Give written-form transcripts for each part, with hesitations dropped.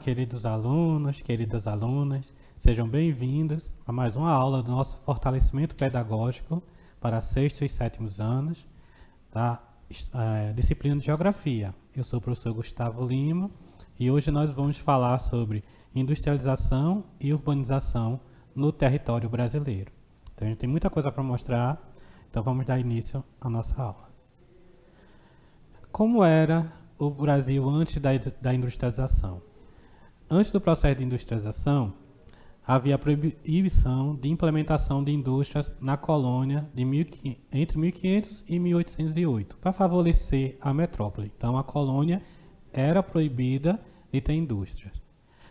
queridos alunos, queridas alunas, sejam bem-vindos a mais uma aula do nosso fortalecimento pedagógico para sextos e sétimos anos da disciplina de Geografia. Eu sou o professor Gustavo Lima e hoje nós vamos falar sobre industrialização e urbanização no território brasileiro. Então a gente tem muita coisa para mostrar, então vamos dar início à nossa aula. Como era o Brasil antes da industrialização? Antes do processo de industrialização, havia a proibição de implementação de indústrias na colônia entre 1500 e 1808, para favorecer a metrópole. Então, a colônia era proibida de ter indústrias.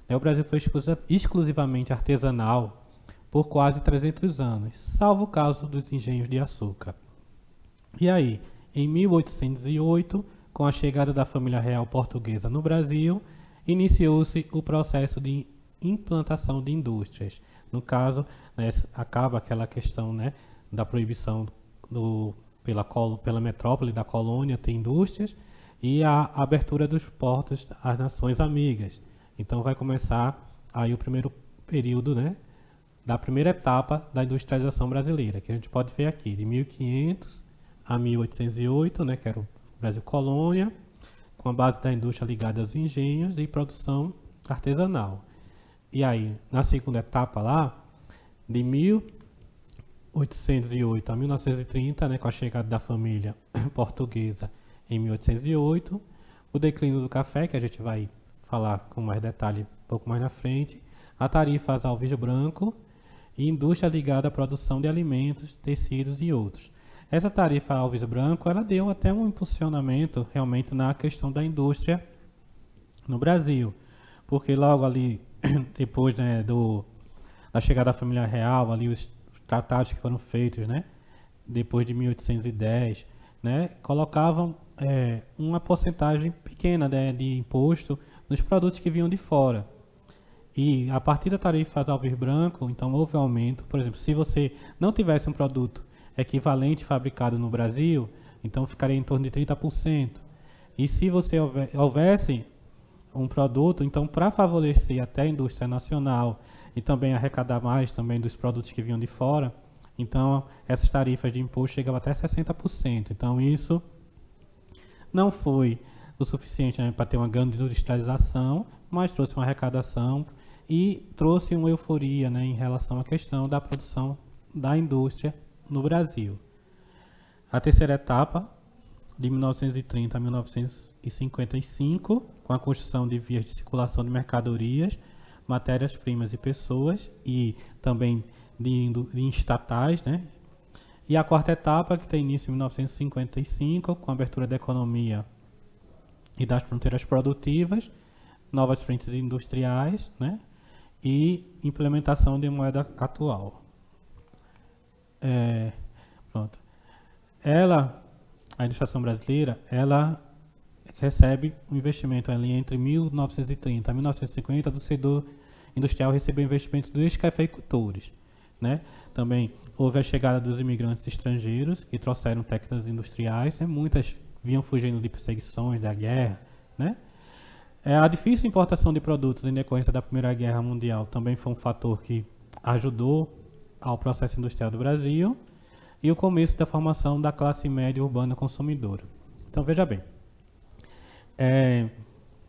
O Brasil foi exclusivamente artesanal por quase 300 anos, salvo o caso dos engenhos de açúcar. E aí, em 1808, com a chegada da família real portuguesa no Brasil, iniciou-se o processo de implantação de indústrias. No caso, né, acaba aquela questão, né, da proibição pela metrópole da colônia ter indústrias e a abertura dos portos às nações amigas. Então vai começar aí o primeiro período, né, da primeira etapa da industrialização brasileira, que a gente pode ver aqui, de 1500 a 1808, né, que era o Brasil colônia, com a base da indústria ligada aos engenhos e produção artesanal. E aí, na segunda etapa lá, de 1808 a 1930, né, com a chegada da família portuguesa em 1808, o declínio do café, que a gente vai falar com mais detalhe um pouco mais na frente, a tarifa às alves branco e indústria ligada à produção de alimentos, tecidos e outros. Essa tarifa alves branco, ela deu até um impulsionamento realmente na questão da indústria no Brasil, porque logo ali, depois, né, da chegada da família real, ali os tratados que foram feitos, né, depois de 1810, né, colocavam uma porcentagem pequena, né, de imposto nos produtos que vinham de fora. E a partir da tarifa alves branco, então houve um aumento. Por exemplo, se você não tivesse um produto equivalente fabricado no Brasil, então ficaria em torno de 30%. E se você houvesse um produto, então para favorecer até a indústria nacional e também arrecadar mais também dos produtos que vinham de fora, então essas tarifas de imposto chegavam até 60%. Então isso não foi o suficiente, né, para ter uma grande industrialização, mas trouxe uma arrecadação e trouxe uma euforia, né, em relação à questão da produção da indústria no Brasil. A terceira etapa, de 1930 a 1955, com a construção de vias de circulação de mercadorias, matérias-primas e pessoas, e também de estatais, né? E a quarta etapa, que tem início em 1955, com a abertura da economia e das fronteiras produtivas, novas frentes industriais, né? E implementação de moeda atual. Pronto. A industrialização brasileira, ela recebe um investimento ali entre 1930 a 1950 do setor industrial, recebeu investimento dos cafeicultores, né? Também houve a chegada dos imigrantes estrangeiros que trouxeram técnicas industriais, né? Muitas vinham fugindo de perseguições, da guerra, né? A difícil importação de produtos em decorrência da Primeira Guerra Mundial também foi um fator que ajudou ao processo industrial do Brasil e o começo da formação da classe média urbana consumidora. Então, veja bem,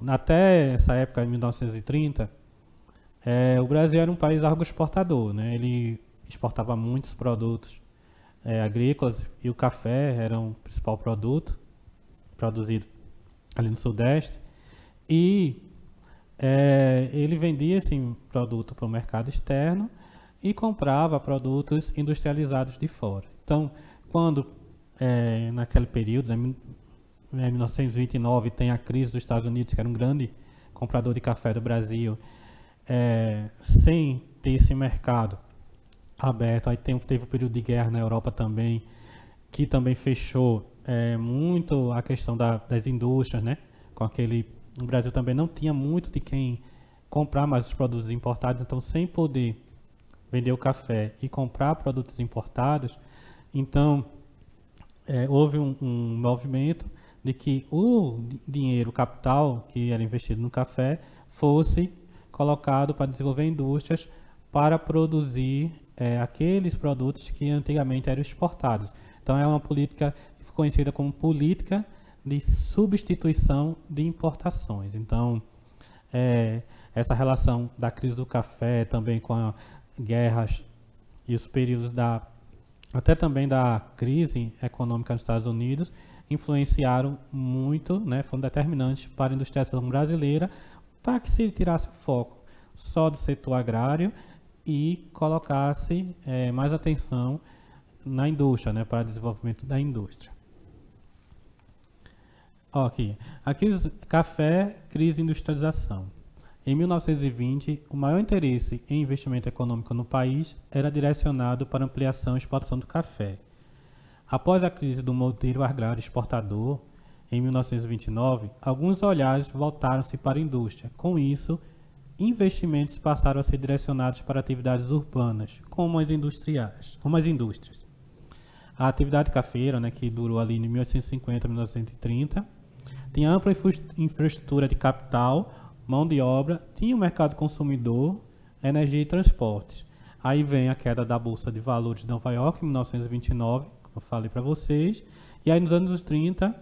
até essa época, em 1930, o Brasil era um país agroexportador, né? Ele exportava muitos produtos agrícolas e o café era o principal produto produzido ali no Sudeste. E ele vendia esse produto para o mercado externo e comprava produtos industrializados de fora. Então, quando naquele período, em 1929, tem a crise dos Estados Unidos, que era um grande comprador de café do Brasil, sem ter esse mercado aberto, aí teve o período de guerra na Europa também, que também fechou muito a questão das indústrias, né? O Brasil também não tinha muito de quem comprar mais os produtos importados, então sem poder vender o café e comprar produtos importados, então houve um movimento de que o dinheiro, o capital que era investido no café, fosse colocado para desenvolver indústrias para produzir aqueles produtos que antigamente eram exportados. Então é uma política conhecida como política de substituição de importações. Então, essa relação da crise do café também com as guerras e os períodos até também da crise econômica nos Estados Unidos influenciaram muito, né, foram determinantes para a industrialização brasileira, para que se tirasse o foco só do setor agrário e colocasse mais atenção na indústria, né, para o desenvolvimento da indústria. Aqui, café, crise e industrialização. Em 1920, o maior interesse em investimento econômico no país era direcionado para ampliação e exportação do café. Após a crise do modelo agrário exportador, em 1929, alguns olhares voltaram-se para a indústria. Com isso, investimentos passaram a ser direcionados para atividades urbanas, como as indústrias. A atividade cafeira, né, que durou ali de 1850 a 1930, tinha ampla infraestrutura de capital, mão de obra, tinha um mercado consumidor, energia e transportes. Aí vem a queda da Bolsa de Valores de Nova York, em 1929, como eu falei para vocês, e aí nos anos 30,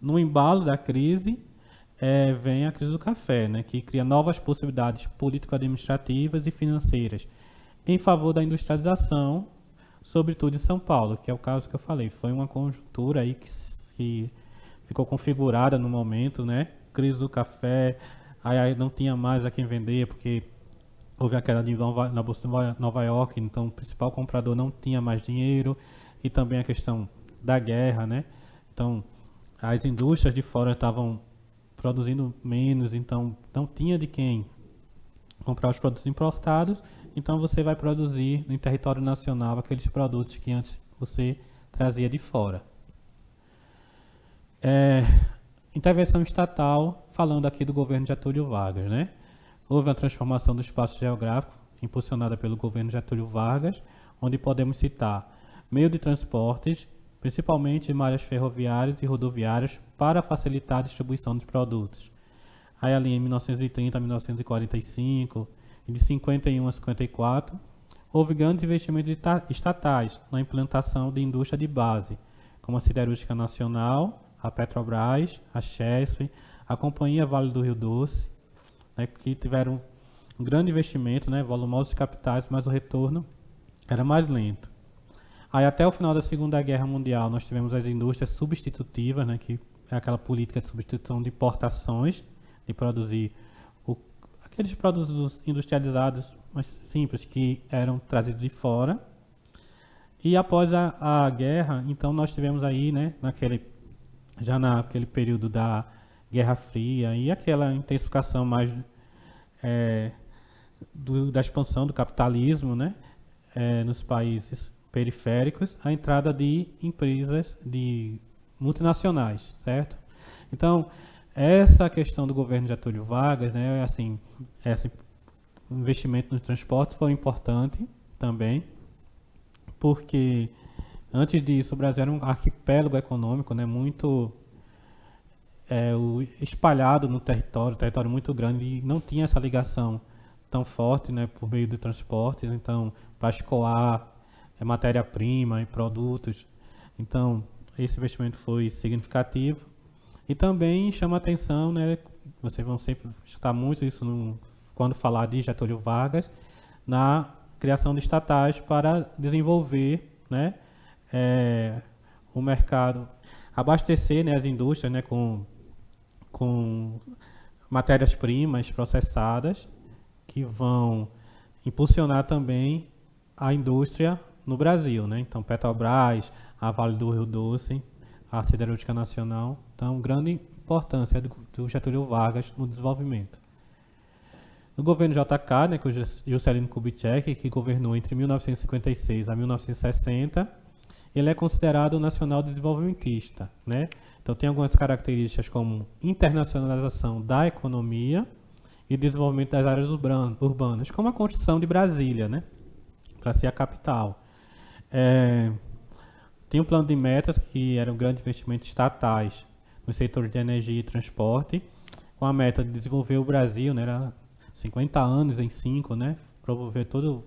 no embalo da crise, vem a crise do café, né, que cria novas possibilidades político-administrativas e financeiras em favor da industrialização, sobretudo em São Paulo, que é o caso que eu falei. Foi uma conjuntura aí que ficou configurada no momento, né? Crise do café, aí não tinha mais a quem vender, porque houve a queda na Bolsa de Nova York, então o principal comprador não tinha mais dinheiro, e também a questão da guerra, né? Então, as indústrias de fora estavam produzindo menos, então não tinha de quem comprar os produtos importados, então você vai produzir no território nacional aqueles produtos que antes você trazia de fora. Intervenção estatal, falando aqui do governo Getúlio Vargas, né? Houve uma transformação do espaço geográfico, impulsionada pelo governo Getúlio Vargas, onde podemos citar meio de transportes, principalmente malhas ferroviárias e rodoviárias, para facilitar a distribuição dos produtos. Aí ali em 1930 a 1945, e de 51 a 54, houve grandes investimentos estatais na implantação de indústria de base, como a Siderúrgica Nacional, a Petrobras, a Chesf, a Companhia Vale do Rio Doce, né, que tiveram um grande investimento, né, volumosos capitais, mas o retorno era mais lento. Aí até o final da Segunda Guerra Mundial nós tivemos as indústrias substitutivas, né, que é aquela política de substituição de importações, de produzir aqueles produtos industrializados mais simples que eram trazidos de fora. E após a guerra, então nós tivemos aí, né, naquele período da Guerra Fria e aquela intensificação mais da expansão do capitalismo, né, nos países periféricos, a entrada de empresas multinacionais, certo? Então, essa questão do governo Getúlio Vargas, né, assim, esse investimento nos transportes foi importante também, porque antes disso o Brasil era um arquipélago econômico, né, muito espalhado no território muito grande, e não tinha essa ligação tão forte, né, por meio de transportes. Então, para escoar matéria-prima e produtos, então esse investimento foi significativo. E também chama a atenção, né, vocês vão sempre escutar muito isso quando falar de Getúlio Vargas, na criação de estatais para desenvolver, né, o mercado, abastecer, né, as indústrias, né, com matérias-primas processadas, que vão impulsionar também a indústria no Brasil, né? Então, Petrobras, a Vale do Rio Doce, a Siderúrgica Nacional. Então, grande importância do Getúlio Vargas no desenvolvimento. No governo JK, né, com o Juscelino Kubitschek, que governou entre 1956 a 1960, ele é considerado um nacional desenvolvimentista, né? Então, tem algumas características como internacionalização da economia e desenvolvimento das áreas urbanas, como a construção de Brasília, né, para ser a capital. Tem um plano de metas que eram grandes investimentos estatais no setor de energia e transporte, com a meta de desenvolver o Brasil, né, era 50 anos em 5, né, promover todo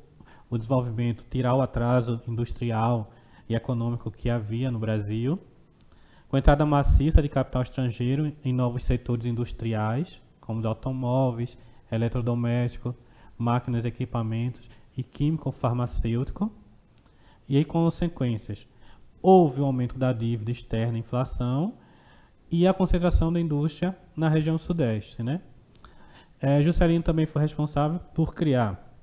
o desenvolvimento, tirar o atraso industrial e econômico que havia no Brasil, com a entrada maciça de capital estrangeiro em novos setores industriais, como de automóveis, eletrodomésticos, máquinas, equipamentos e químico-farmacêutico, e aí consequências. Houve um aumento da dívida externa, inflação, e a concentração da indústria na região sudeste, né? Juscelino também foi responsável por criar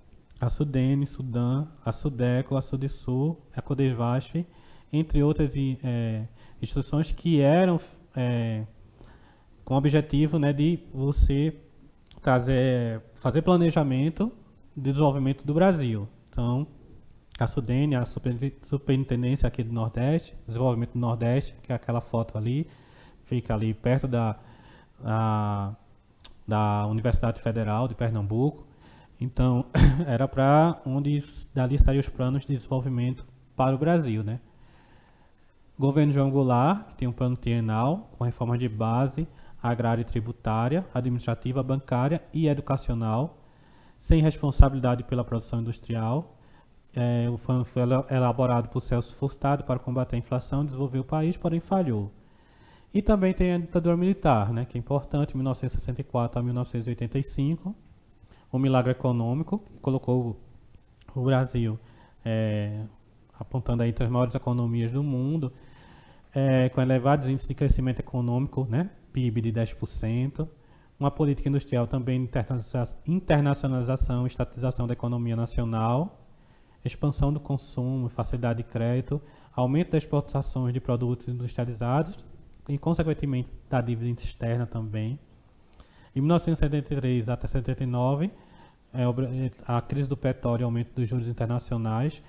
a Sudene, Sudan, a Sudeco, a Sudesul, a Codevasf, entre outras instituições que eram com o objetivo, né, de você fazer planejamento de desenvolvimento do Brasil. Então, a Sudene, a Superintendência aqui do Nordeste, Desenvolvimento do Nordeste, que é aquela foto ali, fica ali perto da Universidade Federal de Pernambuco. Então, era para onde dali saíam os planos de desenvolvimento para o Brasil, né? Governo João Goulart, que tem um plano trienal com reformas de base, agrária e tributária, administrativa, bancária e educacional, sem responsabilidade pela produção industrial. O plano foi elaborado por Celso Furtado para combater a inflação e desenvolver o país, porém falhou. E também tem a ditadura militar, né, que é importante, 1964 a 1985, um milagre econômico, que colocou o Brasil apontando aí entre as maiores economias do mundo, com elevados índices de crescimento econômico, né, PIB de 10%, uma política industrial também de internacionalização e estatização da economia nacional, expansão do consumo, facilidade de crédito, aumento das exportações de produtos industrializados e, consequentemente, da dívida externa também. Em 1973 até 79, a crise do petróleo e o aumento dos juros internacionais,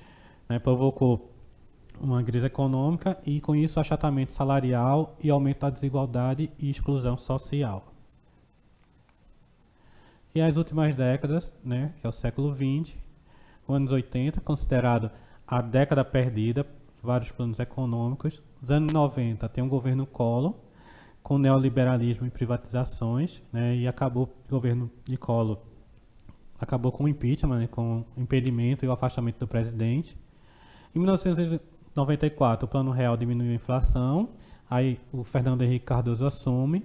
né, provocou uma crise econômica e, com isso, achatamento salarial e aumento da desigualdade e exclusão social. E as últimas décadas, né, que é o século XX, os anos 80, considerado a década perdida, vários planos econômicos. Os anos 90 tem um governo Collor, com neoliberalismo e privatizações, né, e o governo de Collor acabou com o impeachment, né, com o impedimento e o afastamento do presidente. Em 1994, o Plano Real diminuiu a inflação, aí o Fernando Henrique Cardoso assume,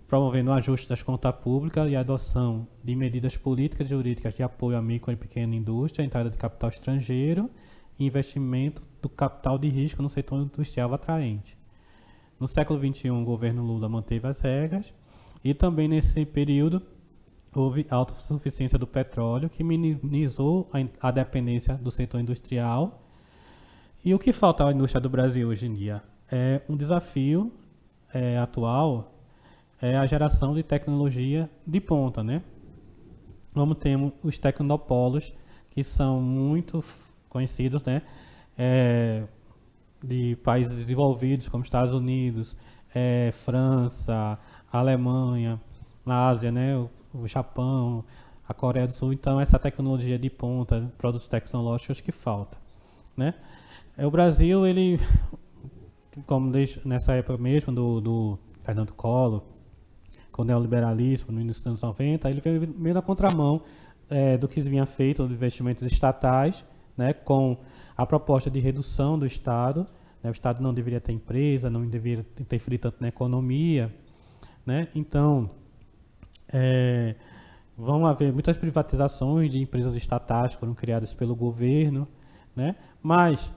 promovendo o ajuste das contas públicas e a adoção de medidas políticas e jurídicas de apoio à micro e pequena indústria, entrada de capital estrangeiro e investimento do capital de risco no setor industrial atraente. No século XXI, o governo Lula manteve as regras e também nesse período houve autossuficiência do petróleo, que minimizou a dependência do setor industrial. E o que falta à indústria do Brasil hoje em dia? É um desafio atual, a geração de tecnologia de ponta, né? Vamos ter os tecnopolos, que são muito conhecidos, né? De países desenvolvidos, como Estados Unidos, França, Alemanha, na Ásia, né? O Japão, a Coreia do Sul. Então, essa tecnologia de ponta, produtos tecnológicos que falta, né? O Brasil, ele, como nessa época mesmo do Fernando Collor, com o neoliberalismo no início dos anos 90, ele veio meio na contramão do que vinha feito de investimentos estatais, né, com a proposta de redução do Estado. Né, o Estado não deveria ter empresa, não deveria interferir tanto na economia, né? Então, vão haver muitas privatizações de empresas estatais que foram criadas pelo governo, né? Mas,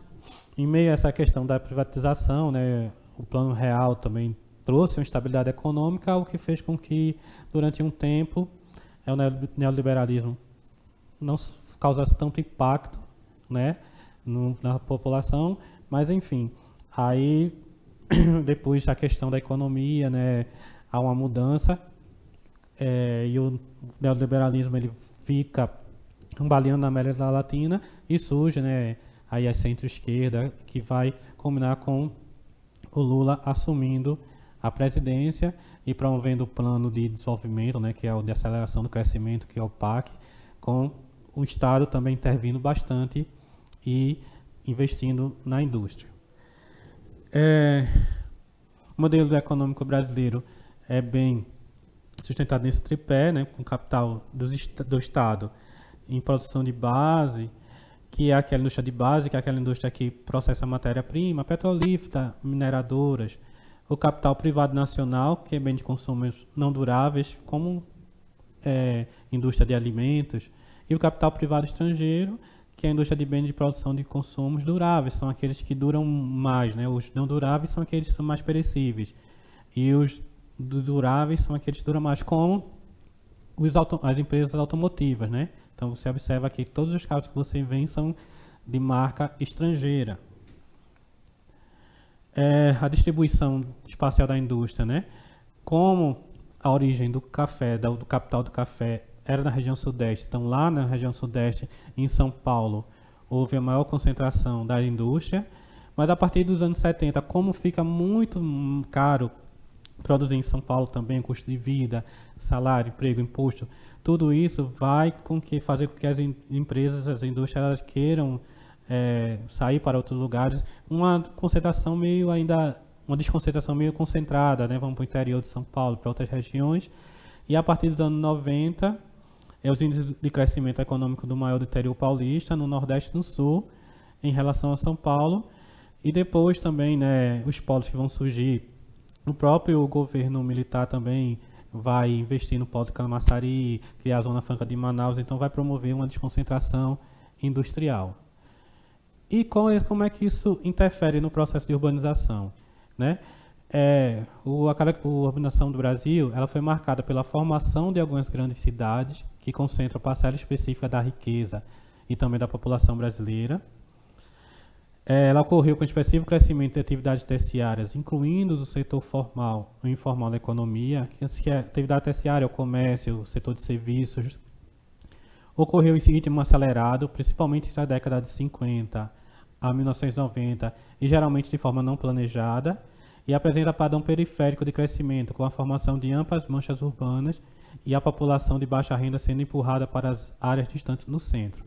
em meio a essa questão da privatização, né, o Plano Real também trouxe uma estabilidade econômica, o que fez com que, durante um tempo, o neoliberalismo não causasse tanto impacto, né, na população, mas, enfim, aí, depois a questão da economia, né, há uma mudança, e o neoliberalismo ele fica cambaleando na América Latina e surge, né, aí a centro-esquerda, que vai combinar com o Lula assumindo a presidência e promovendo o plano de desenvolvimento, né, que é o de aceleração do crescimento, que é o PAC, com o Estado também intervindo bastante e investindo na indústria. O modelo econômico brasileiro é bem sustentado nesse tripé, né, com capital do Estado em produção de base, que é aquela indústria de base, que é aquela indústria que processa matéria-prima, petrolífera, mineradoras, o capital privado nacional, que é bem de consumos não duráveis, como indústria de alimentos, e o capital privado estrangeiro, que é a indústria de bens de produção de consumos duráveis, são aqueles que duram mais, né? Os não duráveis são aqueles que são mais perecíveis, e os duráveis são aqueles que duram mais, como as empresas automotivas, né? Então você observa aqui que todos os carros que você vê são de marca estrangeira. A distribuição espacial da indústria, né? Como a origem do café, do capital do café, era na região sudeste. Então, lá na região sudeste, em São Paulo, houve a maior concentração da indústria. Mas a partir dos anos 70, como fica muito caro produzir em São Paulo também, custo de vida, salário, emprego, imposto, tudo isso vai fazer com que as empresas, as indústrias, elas queiram sair para outros lugares, uma concentração meio ainda, uma desconcentração meio concentrada, né? Vamos para o interior de São Paulo, para outras regiões, e a partir dos anos 90, os índices de crescimento econômico do maior do interior paulista, no Nordeste e no Sul, em relação a São Paulo, e depois também, né, os polos que vão surgir, o próprio governo militar também vai investir no polo de Camaçari, criar a Zona Franca de Manaus, então vai promover uma desconcentração industrial. E como é que isso interfere no processo de urbanização, né? A urbanização do Brasil, ela foi marcada pela formação de algumas grandes cidades que concentram parcela específica da riqueza e também da população brasileira. Ela ocorreu com expressivo crescimento de atividades terciárias, incluindo o setor formal e informal da economia, que a atividade terciária, o comércio, o setor de serviços, ocorreu em ritmo acelerado, principalmente entre a década de 50 a 1990, e geralmente de forma não planejada, e apresenta padrão periférico de crescimento, com a formação de amplas manchas urbanas e a população de baixa renda sendo empurrada para as áreas distantes do centro.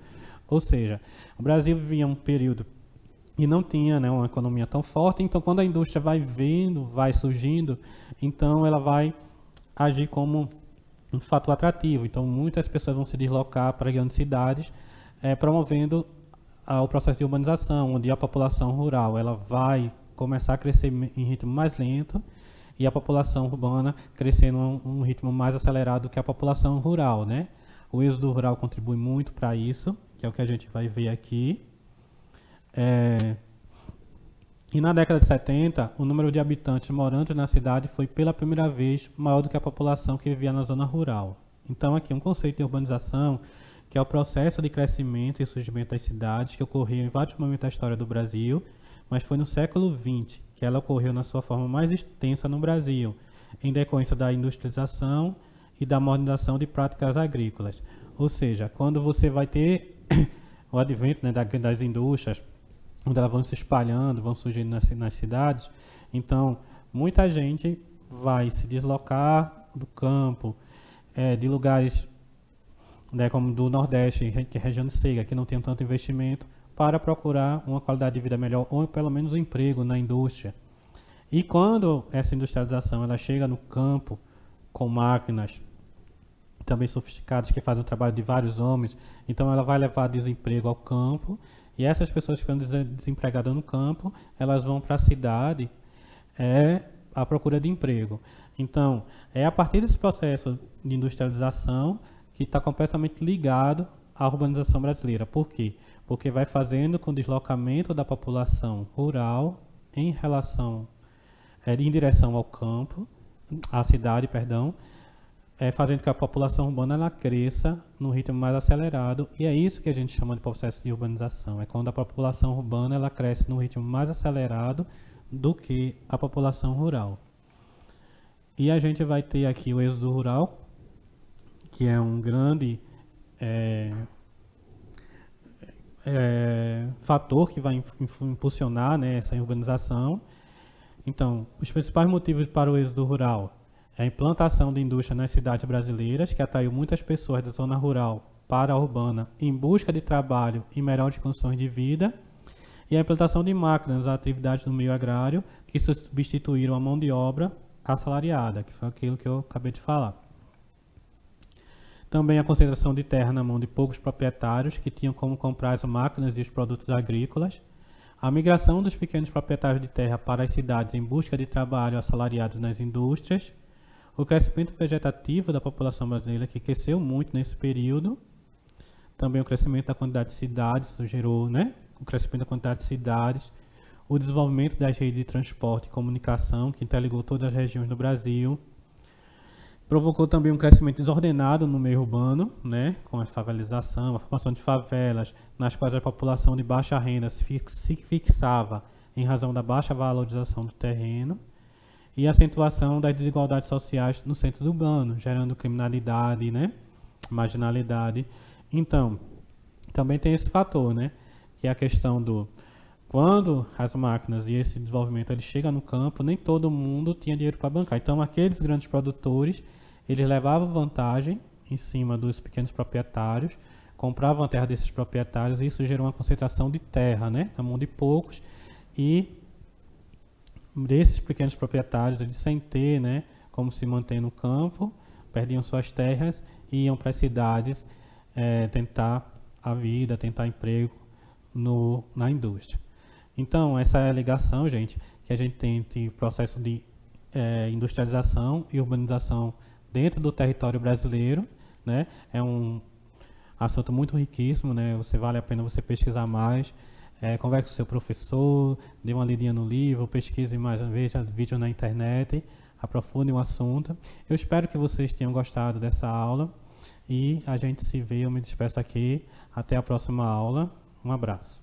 Ou seja, o Brasil vivia um período e não tinha, né, uma economia tão forte, então quando a indústria vai surgindo, então ela vai agir como um fator atrativo. Então muitas pessoas vão se deslocar para grandes cidades, promovendo o processo de urbanização, onde a população rural ela vai começar a crescer em ritmo mais lento e a população urbana crescendo um ritmo mais acelerado que a população rural, né? O êxodo rural contribui muito para isso, que é o que a gente vai ver aqui. E na década de 70, o número de habitantes morantes na cidade foi pela primeira vez maior do que a população que vivia na zona rural. Então aqui um conceito de urbanização, que é o processo de crescimento e surgimento das cidades, que ocorreu em vários momentos da história do Brasil, mas foi no século XX que ela ocorreu na sua forma mais extensa no Brasil, em decorrência da industrialização e da modernização de práticas agrícolas. Ou seja, quando você vai ter o advento, né, das indústrias, onde elas vão se espalhando, vão surgindo nas cidades, então muita gente vai se deslocar do campo, de lugares, né, como do Nordeste, que é região de seca, que não tem tanto investimento, para procurar uma qualidade de vida melhor, ou pelo menos um emprego na indústria. E quando essa industrialização ela chega no campo, com máquinas também sofisticadas, que fazem o trabalho de vários homens, então ela vai levar desemprego ao campo, e essas pessoas que estão desempregadas no campo, elas vão para a cidade à procura de emprego. Então, é a partir desse processo de industrialização que está completamente ligado à urbanização brasileira. Por quê? Porque vai fazendo com o deslocamento da população rural em direção ao campo, à cidade, perdão, fazendo com que a população urbana ela cresça num ritmo mais acelerado, e é isso que a gente chama de processo de urbanização. É quando a população urbana ela cresce num ritmo mais acelerado do que a população rural. E a gente vai ter aqui o êxodo rural, que é um grande fator que vai impulsionar, né, essa urbanização. Então, os principais motivos para o êxodo rural é a implantação de indústria nas cidades brasileiras, que atraiu muitas pessoas da zona rural para a urbana em busca de trabalho e melhores condições de vida, e a implantação de máquinas nas atividades do meio agrário, que substituíram a mão de obra assalariada, que foi aquilo que eu acabei de falar. Também a concentração de terra na mão de poucos proprietários que tinham como comprar as máquinas e os produtos agrícolas. A migração dos pequenos proprietários de terra para as cidades em busca de trabalho assalariado nas indústrias. O crescimento vegetativo da população brasileira, que cresceu muito nesse período. Também o crescimento da quantidade de cidades, isso gerou, né, o crescimento da quantidade de cidades. O desenvolvimento das redes de transporte e comunicação, que interligou todas as regiões do Brasil. Provocou também um crescimento desordenado no meio urbano, né, com a favelização, a formação de favelas, nas quais a população de baixa renda se fixava em razão da baixa valorização do terreno, e a acentuação das desigualdades sociais no centro urbano, gerando criminalidade, né, marginalidade. Então, também tem esse fator, né, que é a questão do quando as máquinas e esse desenvolvimento ele chega no campo, nem todo mundo tinha dinheiro para bancar. Então, aqueles grandes produtores, eles levavam vantagem em cima dos pequenos proprietários, compravam a terra desses proprietários, e isso gerou uma concentração de terra, né, na mão de poucos, e desses pequenos proprietários, eles sem ter, né, como se manter no campo, perdiam suas terras e iam para as cidades tentar a vida, tentar emprego na indústria. Então, essa é a ligação, gente, que a gente tem entre o processo de industrialização e urbanização dentro do território brasileiro, né? É um assunto muito riquíssimo, né? Vale a pena você pesquisar mais, converse com o seu professor, dê uma lidinha no livro, pesquise mais, veja vídeo na internet, aprofunde o assunto. Eu espero que vocês tenham gostado dessa aula e a gente se vê, eu me despeço aqui, até a próxima aula, um abraço.